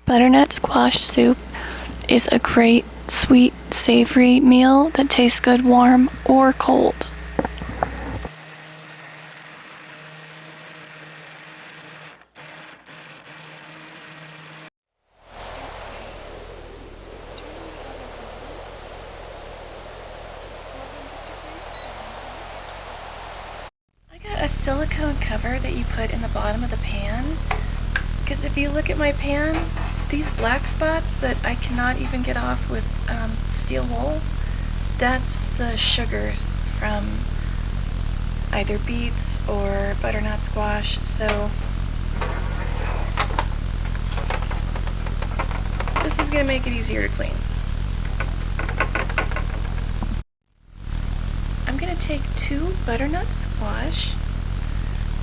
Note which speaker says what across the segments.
Speaker 1: Butternut squash soup is a great, sweet, savory meal that tastes good warm or cold. I got a silicone cover that you put in the bottom of the pan, because if you look at my pan, these black spots that I cannot even get off with steel wool, that's the sugars from either beets or butternut squash. So this is going to make it easier to clean. I'm going to take 2 butternut squash.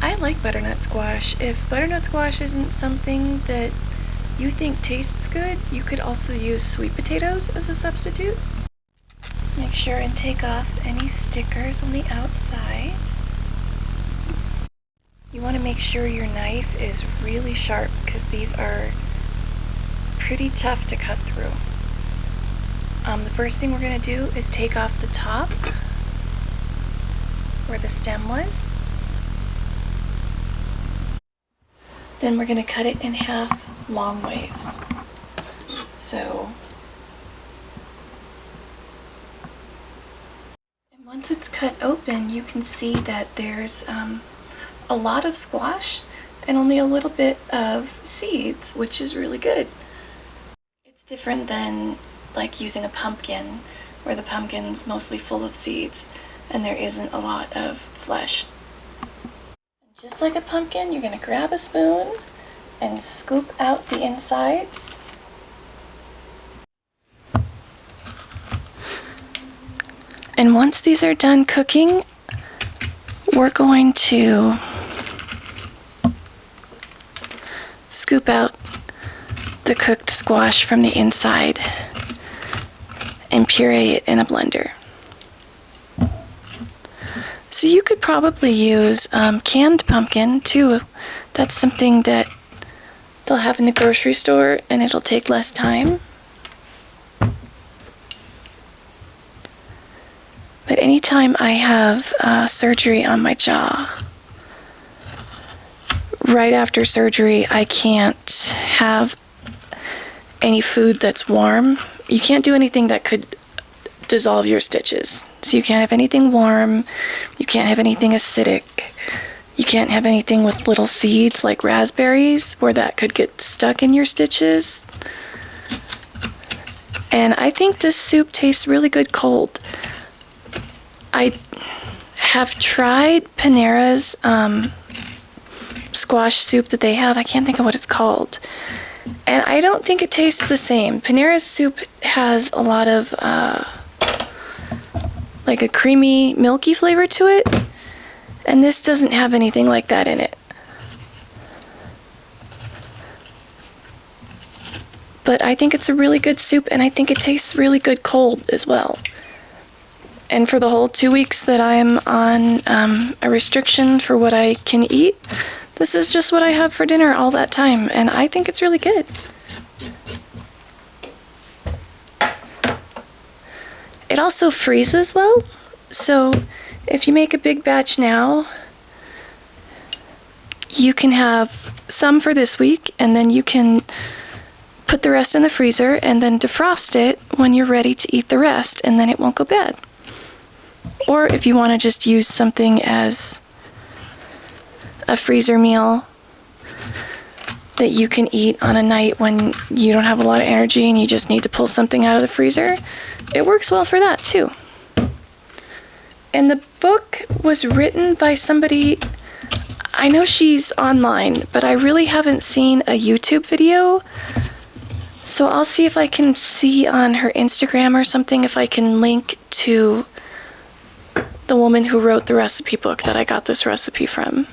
Speaker 1: I like butternut squash. If butternut squash isn't something that you think tastes good, you could also use sweet potatoes as a substitute. Make sure and take off any stickers on the outside. You want to make sure your knife is really sharp because these are pretty tough to cut through. The first thing we're going to do is take off the top where the stem was. Then we're going to cut it in half long ways. So, and once it's cut open, you can see that there's a lot of squash and only a little bit of seeds, which is really good. It's different than like using a pumpkin, where the pumpkin's mostly full of seeds and there isn't a lot of flesh. Just like a pumpkin, you're going to grab a spoon and scoop out the insides. And once these are done cooking, we're going to scoop out the cooked squash from the inside and puree it in a blender. So you could probably use canned pumpkin too. That's something that they'll have in the grocery store and it'll take less time. But anytime I have surgery on my jaw, right after surgery I can't have any food that's warm. You can't do anything that could dissolve your stitches. So you can't have anything warm, you can't have anything acidic, you can't have anything with little seeds like raspberries where that could get stuck in your stitches. And I think this soup tastes really good cold. I have tried Panera's squash soup that they have. I can't think of what it's called. And I don't think it tastes the same. Panera's soup has a lot of like a creamy, milky flavor to it, and this doesn't have anything like that in it. But I think it's a really good soup, and I think it tastes really good cold as well. And for the whole 2 weeks that I am on a restriction for what I can eat, this is just what I have for dinner all that time, and I think it's really good. It also freezes well, so if you make a big batch now, you can have some for this week, and then you can put the rest in the freezer and then defrost it when you're ready to eat the rest, and then it won't go bad. Or if you want to just use something as a freezer meal that you can eat on a night when you don't have a lot of energy and you just need to pull something out of the freezer, it works well for that too. And the book was written by somebody, I know she's online, but I really haven't seen a YouTube video. So I'll see if I can see on her Instagram or something if I can link to the woman who wrote the recipe book that I got this recipe from.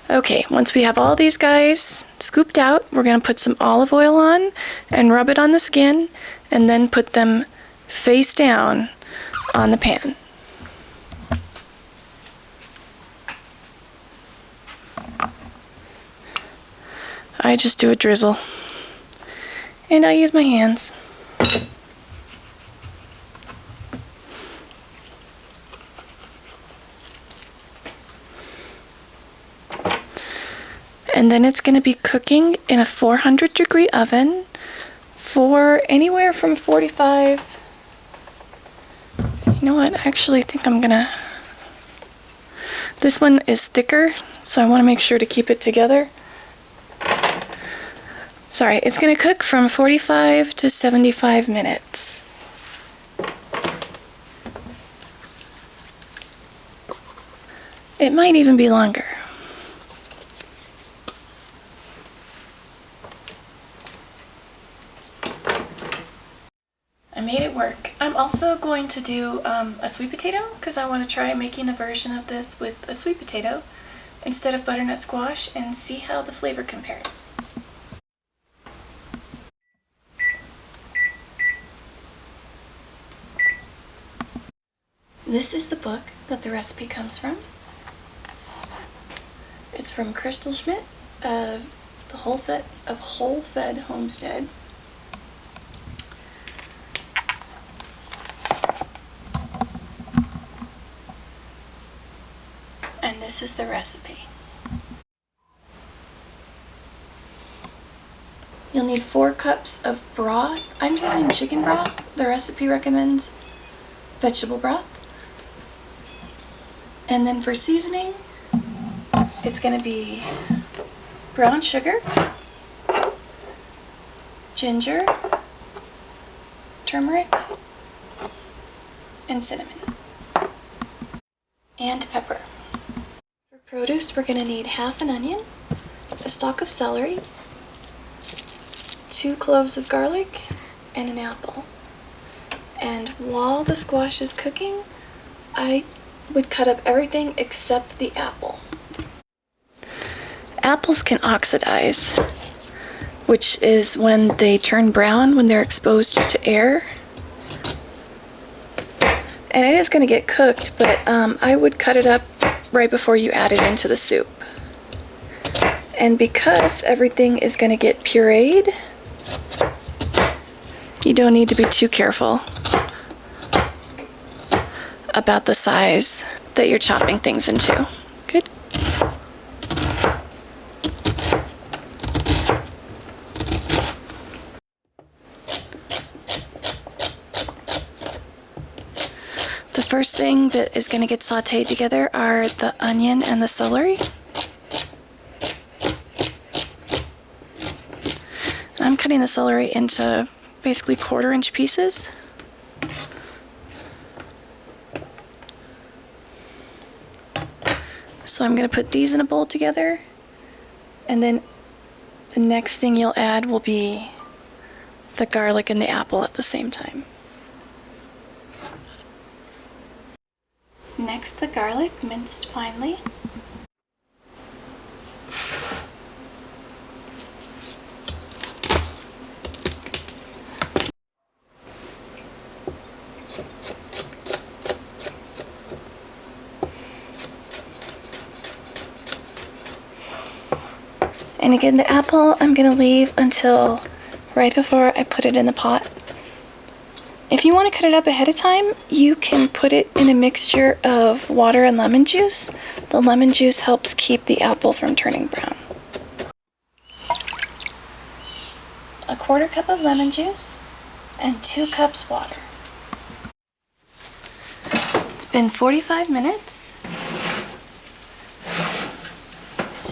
Speaker 1: Okay, once we have all these guys scooped out, we're going to put some olive oil on and rub it on the skin and then put them face down on the pan. I just do a drizzle. And I use my hands. And then it's going to be cooking in a 400-degree oven for anywhere from 45. You know what? I actually think I'm going to... This one is thicker, so I want to make sure to keep it together. Sorry, it's going to cook from 45 to 75 minutes. It might even be longer. I made it work. I'm also going to do a sweet potato because I want to try making a version of this with a sweet potato instead of butternut squash and see how the flavor compares. This is the book that the recipe comes from. It's from Crystal Schmidt of the Whole Fed Homestead. And this is the recipe. You'll need 4 cups of broth. I'm using chicken broth. The recipe recommends vegetable broth. And then for seasoning, it's going to be brown sugar, ginger, turmeric, and cinnamon, and pepper. For produce, we're going to need half an onion, a stalk of celery, 2 cloves of garlic, and an apple. And while the squash is cooking, I would cut up everything except the apple. Apples can oxidize, which is when they turn brown when they're exposed to air. And it is going to get cooked, but I would cut it up right before you add it into the soup. And because everything is going to get pureed, you don't need to be too careful about the size that you're chopping things into. Good. The first thing that is going to get sauteed together are the onion and the celery. And I'm cutting the celery into basically 1/4-inch pieces. So I'm going to put these in a bowl together, and then the next thing you'll add will be the garlic and the apple at the same time. Next, the garlic, minced finely. And again, the apple I'm going to leave until right before I put it in the pot. If you want to cut it up ahead of time, you can put it in a mixture of water and lemon juice. The lemon juice helps keep the apple from turning brown. 1/4 cup of lemon juice and 2 cups water. It's been 45 minutes.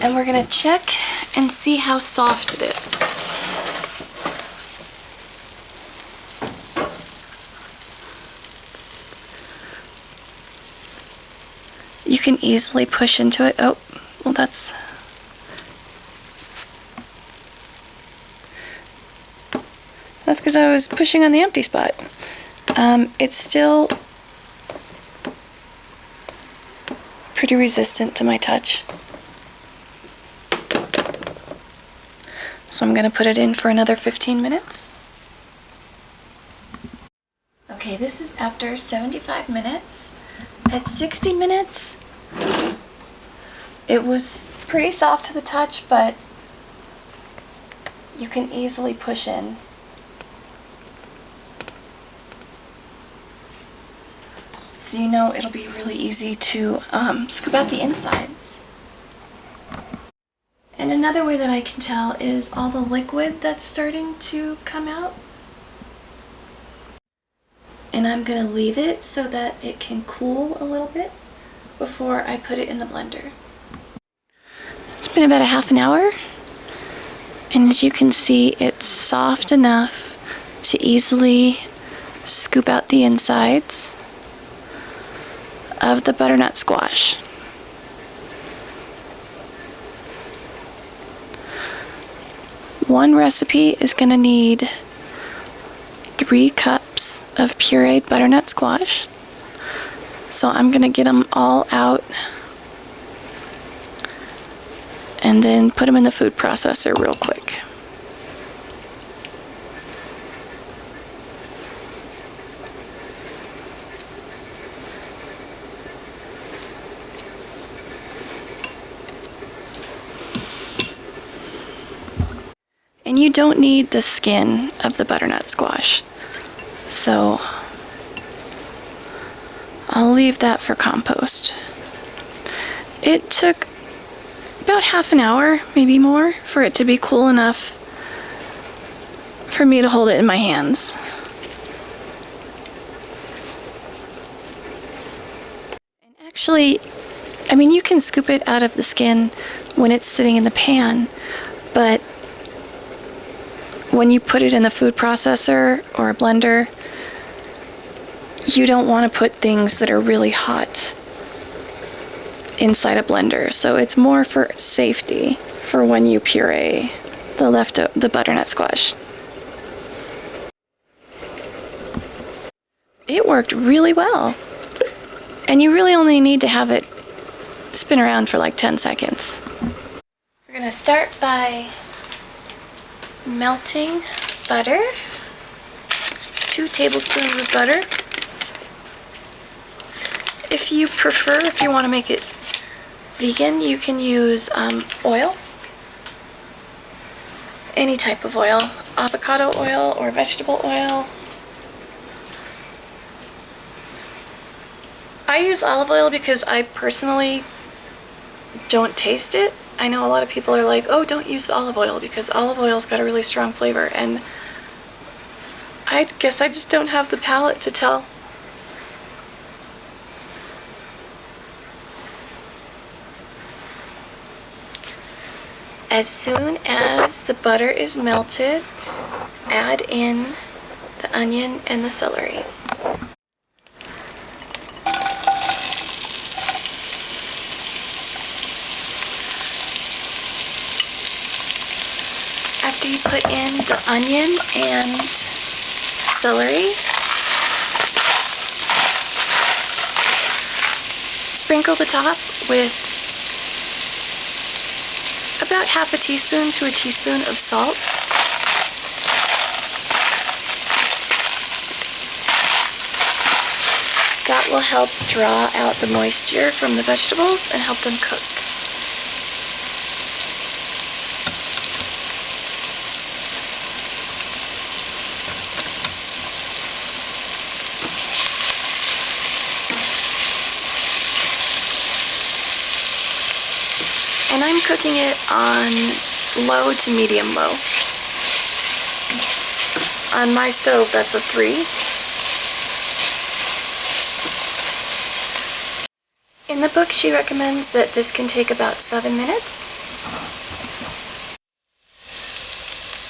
Speaker 1: And we're going to check and see how soft it is. You can easily push into it. Oh, well that's because I was pushing on the empty spot. It's still pretty resistant to my touch. So I'm going to put it in for another 15 minutes. Okay, this is after 75 minutes. At 60 minutes, it was pretty soft to the touch, but you can easily push in. So you know it'll be really easy to scoop out the insides. And another way that I can tell is all the liquid that's starting to come out. And I'm going to leave it so that it can cool a little bit before I put it in the blender. It's been about a half an hour, and as you can see, it's soft enough to easily scoop out the insides of the butternut squash. One recipe is going to need 3 cups of pureed butternut squash. So I'm going to get them all out and then put them in the food processor real quick. And you don't need the skin of the butternut squash, so I'll leave that for compost. It took about half an hour, maybe more, for it to be cool enough for me to hold it in my hands. And actually, I mean, you can scoop it out of the skin when it's sitting in the pan, but when you put it in the food processor or a blender, you don't want to put things that are really hot inside a blender. So it's more for safety for when you puree the butternut squash. It worked really well. And you really only need to have it spin around for like 10 seconds. We're going to start by melting butter, 2 tablespoons of butter. If you prefer, if you want to make it vegan, you can use oil, any type of oil, avocado oil or vegetable oil. I use olive oil because I personally don't taste it. I know a lot of people are like, oh, don't use olive oil because olive oil's got a really strong flavor, and I guess I just don't have the palate to tell. As soon as the butter is melted, add in the onion and the celery. After you put in the onion and celery, sprinkle the top with about half a teaspoon to a teaspoon of salt. That will help draw out the moisture from the vegetables and help them cook. And I'm cooking it on low to medium low. On my stove, that's a 3. In the book, she recommends that this can take about 7 minutes.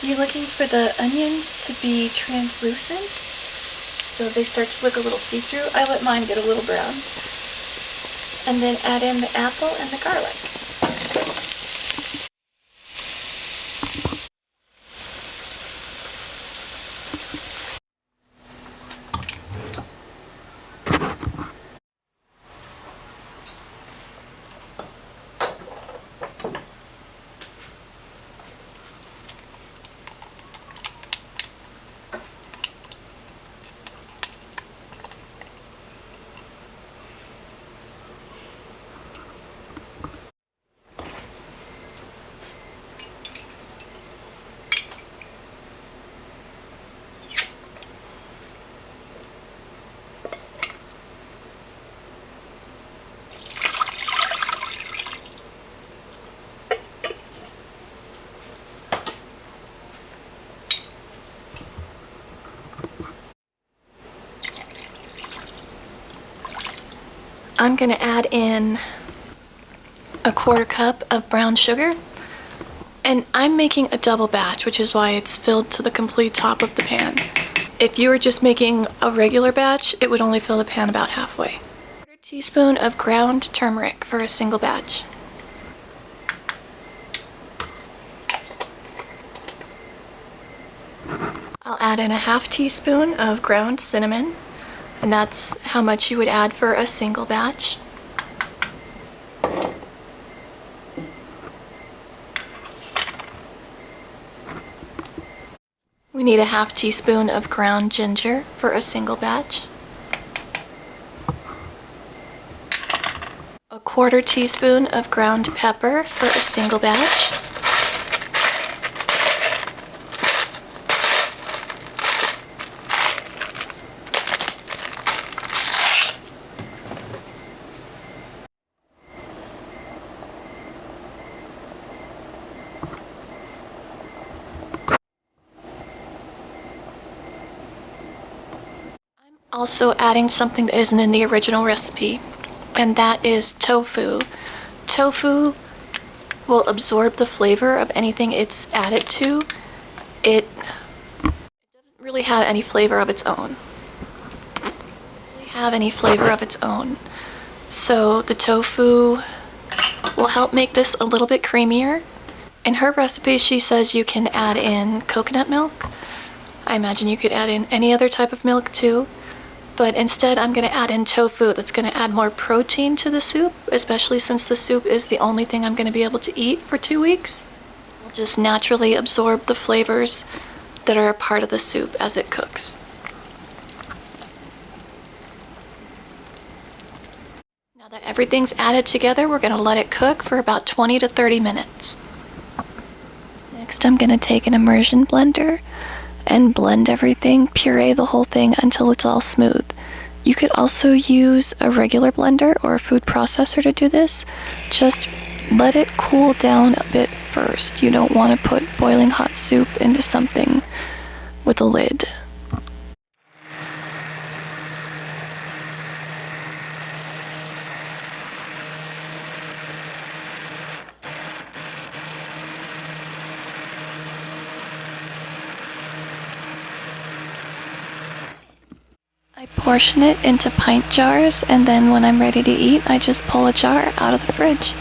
Speaker 1: You're looking for the onions to be translucent, so they start to look a little see-through. I let mine get a little brown. And then add in the apple and the garlic. I'm going to add in a 1/4 cup of brown sugar. And I'm making a double batch, which is why it's filled to the complete top of the pan. If you were just making a regular batch, it would only fill the pan about halfway. 1/4 teaspoon of ground turmeric for a single batch. I'll add in a 1/2 teaspoon of ground cinnamon, and that's how much you would add for a single batch. We need a 1/2 teaspoon of ground ginger for a single batch. A 1/4 teaspoon of ground pepper for a single batch. Also adding something that isn't in the original recipe, and that is tofu. Tofu will absorb the flavor of anything it's added to. It doesn't really have any flavor of its own. So the tofu will help make this a little bit creamier. In her recipe, she says you can add in coconut milk. I imagine you could add in any other type of milk too. But instead, I'm going to add in tofu. That's going to add more protein to the soup, especially since the soup is the only thing I'm going to be able to eat for 2 weeks. It'll just naturally absorb the flavors that are a part of the soup as it cooks. Now that everything's added together, we're going to let it cook for about 20 to 30 minutes. Next, I'm going to take an immersion blender and blend everything, puree the whole thing until it's all smooth. You could also use a regular blender or a food processor to do this. Just let it cool down a bit first. You don't want to put boiling hot soup into something with a lid. I portion it into pint jars, and then when I'm ready to eat, I just pull a jar out of the fridge.